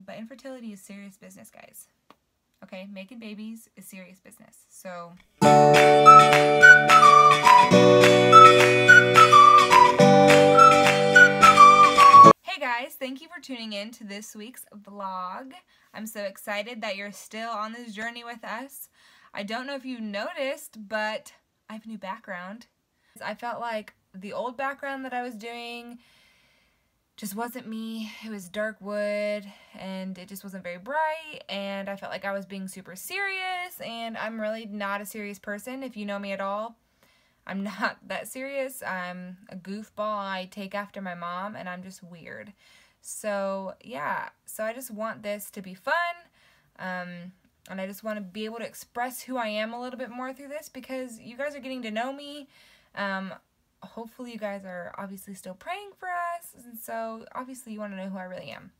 But infertility is serious business, guys. Okay, making babies is serious business. So hey guys, thank you for tuning in to this week's vlog. I'm so excited that you're still on this journey with us. I don't know if you noticed, but I have a new background. I felt like the old background that I was doing just wasn't me. It was dark wood and it just wasn't very bright, and I felt like I was being super serious, and I'm really not a serious person. If you know me at all, I'm not that serious. I'm a goofball. I take after my mom, and I'm just weird. So yeah, so I just want this to be fun, and I just want to be able to express who I am a little bit more through this, because you guys are getting to know me. Hopefully you guys are obviously still praying for us, and so obviously you want to know who I really am.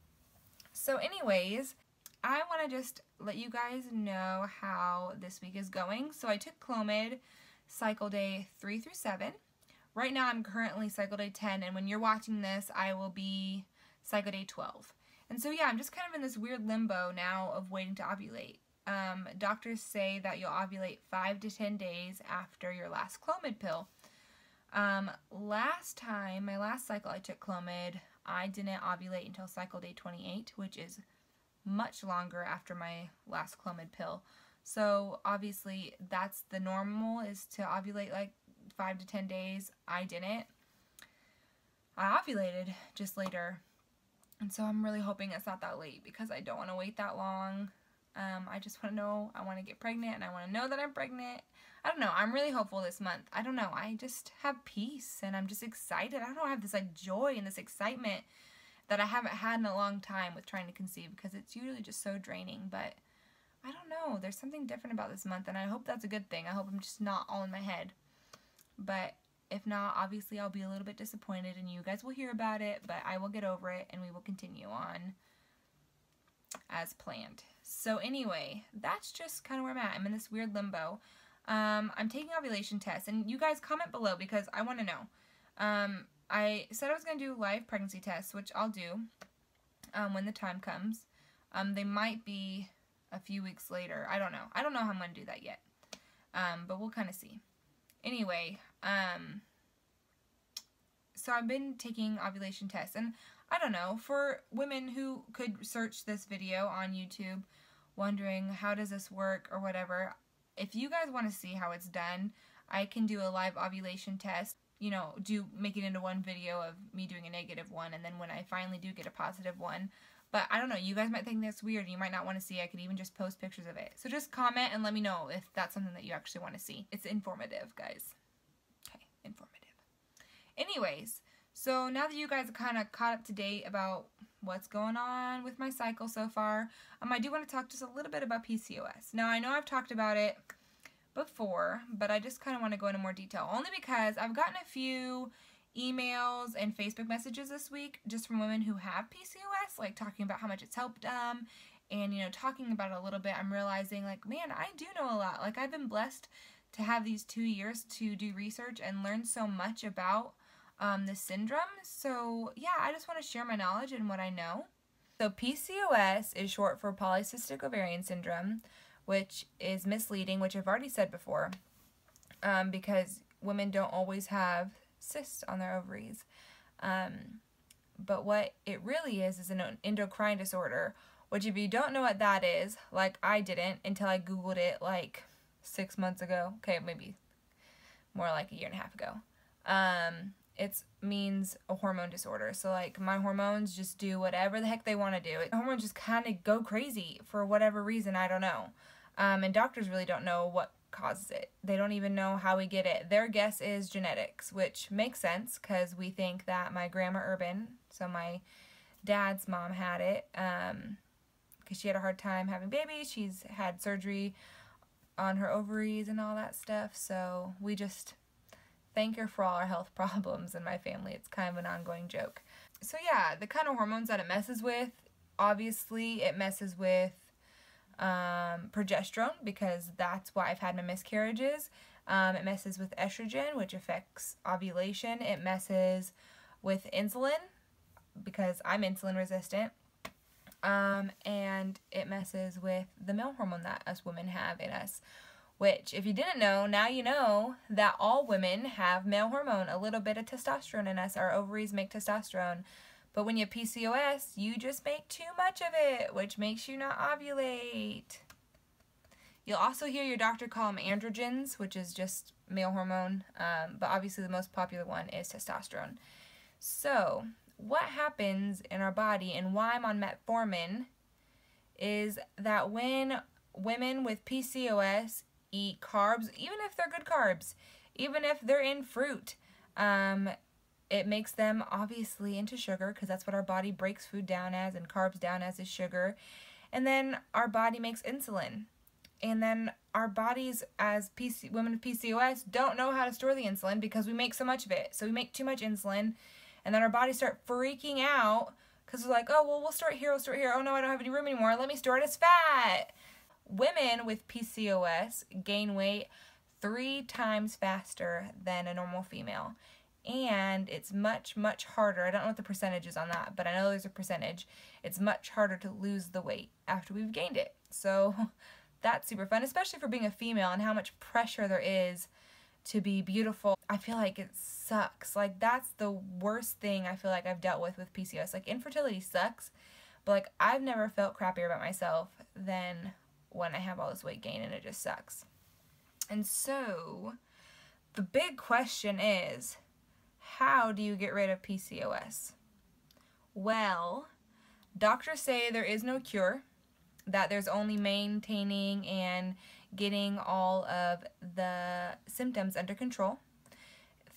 So anyways, I want to just let you guys know how this week is going. So I took Clomid cycle day 3 through 7. Right now I'm currently cycle day 10, and when you're watching this I will be cycle day 12. And so yeah, I'm just kind of in this weird limbo now of waiting to ovulate. Doctors say that you'll ovulate 5 to 10 days after your last Clomid pill. Last time, my last cycle I took Clomid, I didn't ovulate until cycle day 28, which is much longer after my last Clomid pill. So obviously that's the normal, is to ovulate like 5 to 10 days. I didn't. I ovulated just later. And so I'm really hoping it's not that late, because I don't want to wait that long. I just want to know, I want to get pregnant, and I want to know that I'm pregnant. I don't know, I'm really hopeful this month. I don't know, I just have peace, and I'm just excited. I don't know, I have this like joy and this excitement that I haven't had in a long time with trying to conceive, because it's usually just so draining. But I don't know, there's something different about this month, and I hope that's a good thing. I hope I'm just not all in my head. But if not, obviously I'll be a little bit disappointed, and you guys will hear about it, but I will get over it, and we will continue on as planned. So anyway, that's just kind of where I'm at. I'm in this weird limbo. I'm taking ovulation tests, and you guys comment below, because I want to know. I said I was going to do live pregnancy tests, which I'll do when the time comes. They might be a few weeks later. I don't know. I don't know how I'm going to do that yet. But we'll kind of see. Anyway, so I've been taking ovulation tests, and I don't know, for women who could search this video on YouTube wondering how does this work or whatever, if you guys want to see how it's done, I can do a live ovulation test, you know, make it into one video of me doing a negative one, and then when I finally do get a positive one. But I don't know, you guys might think that's weird, and you might not want to see. I could even just post pictures of it. So just comment and let me know if that's something that you actually want to see. It's informative, guys. Okay, informative. Anyways, so now that you guys are kind of caught up to date about what's going on with my cycle so far, I do want to talk just a little bit about PCOS. Now, I know I've talked about it before, but I just kind of want to go into more detail, only because I've gotten a few emails and Facebook messages this week just from women who have PCOS, like talking about how much it's helped them, and, you know, talking about it a little bit, I'm realizing, like, man, I do know a lot. Like, I've been blessed to have these 2 years to do research and learn so much about this syndrome. So yeah, I just want to share my knowledge and what I know. So PCOS is short for polycystic ovarian syndrome, which is misleading, which I've already said before, because women don't always have cysts on their ovaries. But what it really is an endocrine disorder, which, if you don't know what that is, like I didn't until I Googled it like 6 months ago. Okay, maybe more like a year and a half ago. It means a hormone disorder. So like my hormones just do whatever the heck they want to do. Hormones just kind of go crazy for whatever reason, I don't know. And doctors really don't know what causes it. They don't even know how we get it. Their guess is genetics, which makes sense because we think that my grandma Urban, so my dad's mom, had it because she had a hard time having babies. She's had surgery on her ovaries and all that stuff. So we just thank her for all our health problems in my family. It's kind of an ongoing joke. So yeah, the kind of hormones that it messes with, obviously it messes with progesterone, because that's why I've had my miscarriages. It messes with estrogen, which affects ovulation. It messes with insulin, because I'm insulin resistant. and it messes with the male hormone that us women have in us. Which, if you didn't know, now you know that all women have male hormone, a little bit of testosterone in us. Our ovaries make testosterone. But when you have PCOS, you just make too much of it, which makes you not ovulate. You'll also hear your doctor call them androgens, which is just male hormone. But obviously the most popular one is testosterone. So, what happens in our body and why I'm on metformin is that when women with PCOS eat carbs, even if they're good carbs, even if they're in fruit, it makes them obviously into sugar, because that's what our body breaks food down as, and carbs down as is sugar. And then our body makes insulin. And then our bodies as women with PCOS don't know how to store the insulin because we make so much of it. So we make too much insulin, and then our bodies start freaking out because we're like, oh, well, we'll store it here, we'll store it here. Oh, no, I don't have any room anymore. Let me store it as fat. Women with PCOS gain weight 3 times faster than a normal female. And it's much, much harder. I don't know what the percentage is on that, but I know there's a percentage. It's much harder to lose the weight after we've gained it. So that's super fun, especially for being a female and how much pressure there is to be beautiful. I feel like it sucks. Like, that's the worst thing I feel like I've dealt with PCOS. Like, infertility sucks, but like, I've never felt crappier about myself than when I have all this weight gain, and it just sucks. And so the big question is, how do you get rid of PCOS? Well, doctors say there is no cure, that there's only maintaining and getting all of the symptoms under control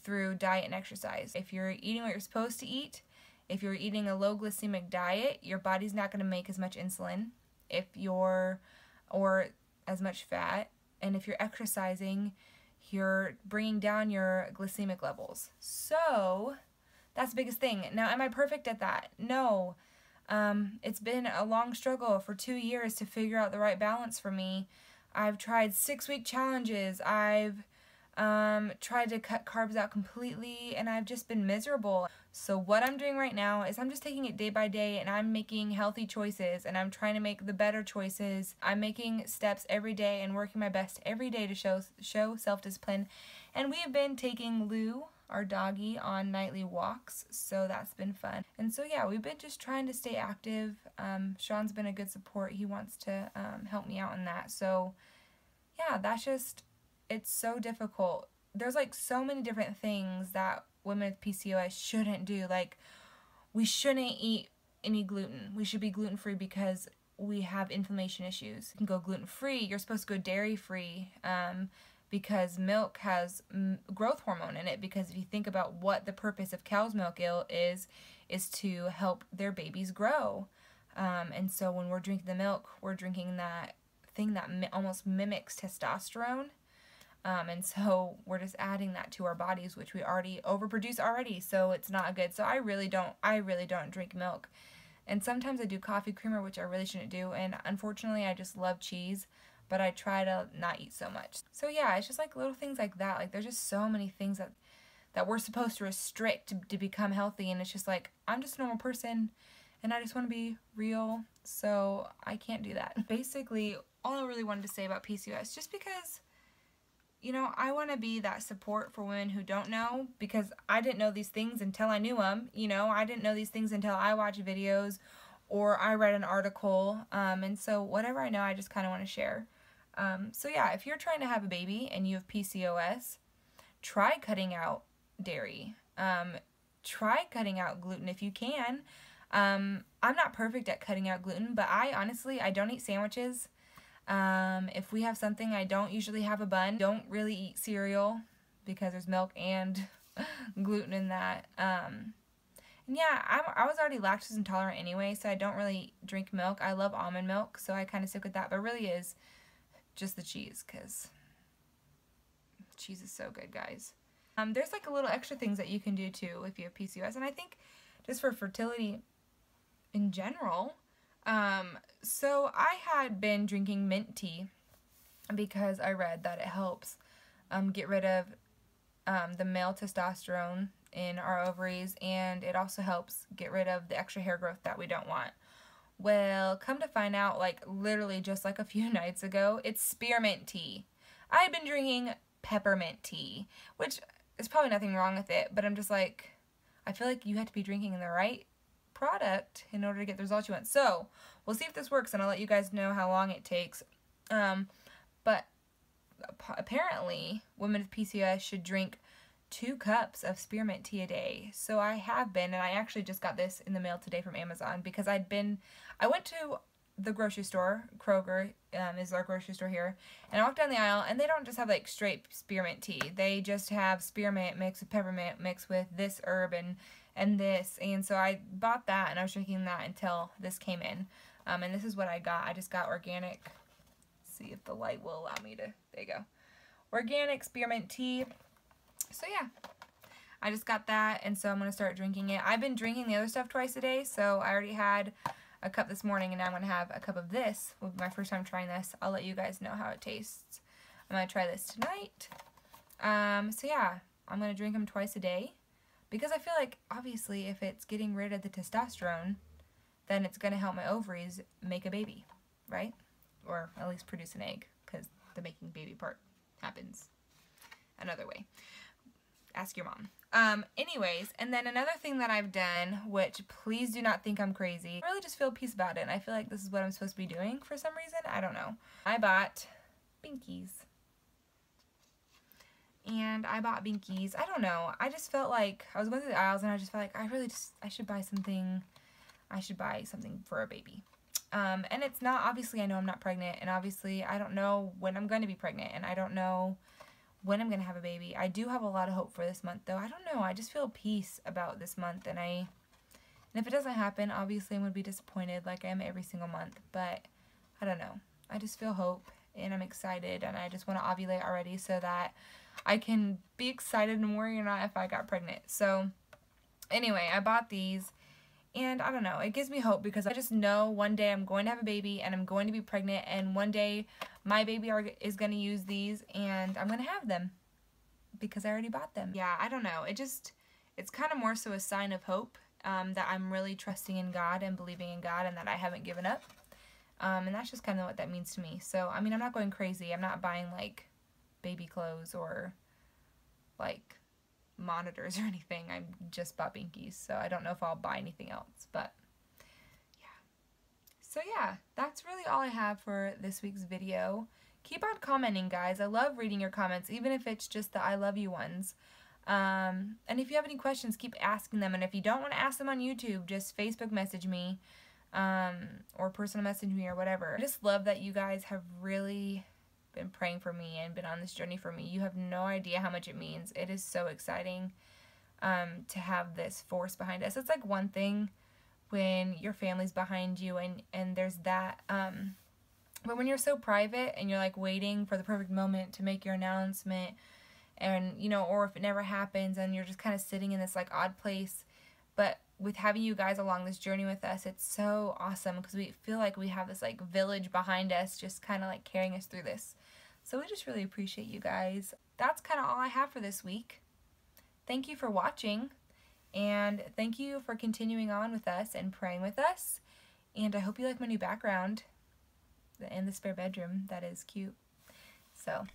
through diet and exercise. If you're eating what you're supposed to eat, if you're eating a low glycemic diet, your body's not going to make as much insulin or as much fat. And if you're exercising, you're bringing down your glycemic levels. So that's the biggest thing. Now, am I perfect at that? No. It's been a long struggle for 2 years to figure out the right balance for me. I've tried 6-week challenges. I've tried to cut carbs out completely, and I've just been miserable. So what I'm doing right now is I'm just taking it day by day, and I'm making healthy choices, and I'm trying to make the better choices. I'm making steps every day and working my best every day to show self-discipline. And we have been taking Lou, our doggy, on nightly walks, so that's been fun. And so yeah, we've been just trying to stay active. Sean's been a good support. He wants to help me out in that. So yeah, it's so difficult. There's like so many different things that women with PCOS shouldn't do. Like, we shouldn't eat any gluten. We should be gluten-free because we have inflammation issues. You can go gluten-free. You're supposed to go dairy-free because milk has growth hormone in it. Because if you think about what the purpose of cow's milk is to help their babies grow. And so when we're drinking the milk, we're drinking that thing that almost mimics testosterone. And so we're just adding that to our bodies, which we already overproduce already, so it's not good. So I really don't drink milk. And sometimes I do coffee creamer, which I really shouldn't do. And unfortunately, I just love cheese, but I try to not eat so much. So yeah, it's just like little things like that. Like, there's just so many things that we're supposed to restrict to become healthy. And it's just like, I'm just a normal person and I just want to be real. So I can't do that. Basically, all I really wanted to say about PCOS, just because, you know, I want to be that support for women who don't know, because I didn't know these things until I knew them. You know, I didn't know these things until I watched videos or I read an article. And so whatever I know, I just kind of want to share. So yeah, if you're trying to have a baby and you have PCOS, try cutting out dairy. Try cutting out gluten if you can. I'm not perfect at cutting out gluten, but I don't eat sandwiches. If we have something, I don't usually have a bun. Don't really eat cereal because there's milk and gluten in that. And yeah, I was already lactose intolerant anyway, so I don't really drink milk. I love almond milk, so I kind of stick with that, but it really is just the cheese, because cheese is so good, guys. There's like a little extra things that you can do too if you have PCOS, and I think just for fertility in general. So I had been drinking mint tea because I read that it helps get rid of the male testosterone in our ovaries, and it also helps get rid of the extra hair growth that we don't want. Well, come to find out, like, literally just like a few nights ago, it's spearmint tea. I had been drinking peppermint tea, which is probably nothing wrong with it, but I'm just like, I feel like you have to be drinking the right product in order to get the results you want. So, we'll see if this works, and I'll let you guys know how long it takes. But apparently, women with PCOS should drink 2 cups of spearmint tea a day. So I have been, and I actually just got this in the mail today from Amazon because I went to the grocery store, Kroger is our grocery store here, and I walked down the aisle, and they don't just have like straight spearmint tea. They just have spearmint mixed with peppermint mixed with this herb and this, and so I bought that, and I was drinking that until this came in, and this is what I got. I just got organic, let's see if the light will allow me to, there you go, organic spearmint tea. So yeah, I just got that, and so I'm going to start drinking it. I've been drinking the other stuff twice a day, so I already had a cup this morning, and now I'm going to have a cup of this. Will be my first time trying this. I'll let you guys know how it tastes. I'm going to try this tonight. So yeah, I'm going to drink them twice a day, because I feel like, obviously, if it's getting rid of the testosterone, then it's going to help my ovaries make a baby, right? Or at least produce an egg, because the making baby part happens another way. Ask your mom. Anyways, and then another thing that I've done, which please do not think I'm crazy, I really just feel peace about it, and I feel like this is what I'm supposed to be doing for some reason. I don't know. I bought binkies. And I bought binkies. I don't know. I just felt like, I was going through the aisles, and I just felt like I should buy something for a baby. And it's not, obviously I know I'm not pregnant, and obviously I don't know when I'm going to be pregnant, and I don't know when I'm going to have a baby. I do have a lot of hope for this month, though. I don't know. I just feel peace about this month, and if it doesn't happen, obviously I'm going to be disappointed like I am every single month, but I don't know. I just feel hope, and I'm excited, and I just want to ovulate already so that I can be excited and worry or not if I got pregnant. So anyway, I bought these, and I don't know, it gives me hope because I just know one day I'm going to have a baby and I'm going to be pregnant, and one day my baby is going to use these and I'm going to have them because I already bought them. Yeah, I don't know. It's kind of more so a sign of hope, that I'm really trusting in God and believing in God and that I haven't given up. And that's just kind of what that means to me. So, I mean, I'm not going crazy. I'm not buying like baby clothes or like monitors or anything. I just bought binkies, so I don't know if I'll buy anything else, but yeah. So yeah, that's really all I have for this week's video. Keep on commenting, guys. I love reading your comments, even if it's just the I love you ones. And if you have any questions, keep asking them, and if you don't want to ask them on YouTube, just Facebook message me, or personal message me or whatever. I just love that you guys have really been praying for me and been on this journey for me. You have no idea how much it means. It is so exciting to have this force behind us. It's like one thing when your family's behind you and there's that, but when you're so private and you're like waiting for the perfect moment to make your announcement, and you know, or if it never happens and you're just kind of sitting in this like odd place, but with having you guys along this journey with us, it's so awesome because we feel like we have this like village behind us just kind of like carrying us through this. So we just really appreciate you guys. That's kind of all I have for this week. Thank you for watching, and thank you for continuing on with us and praying with us. And I hope you like my new background in the spare bedroom. That is cute. So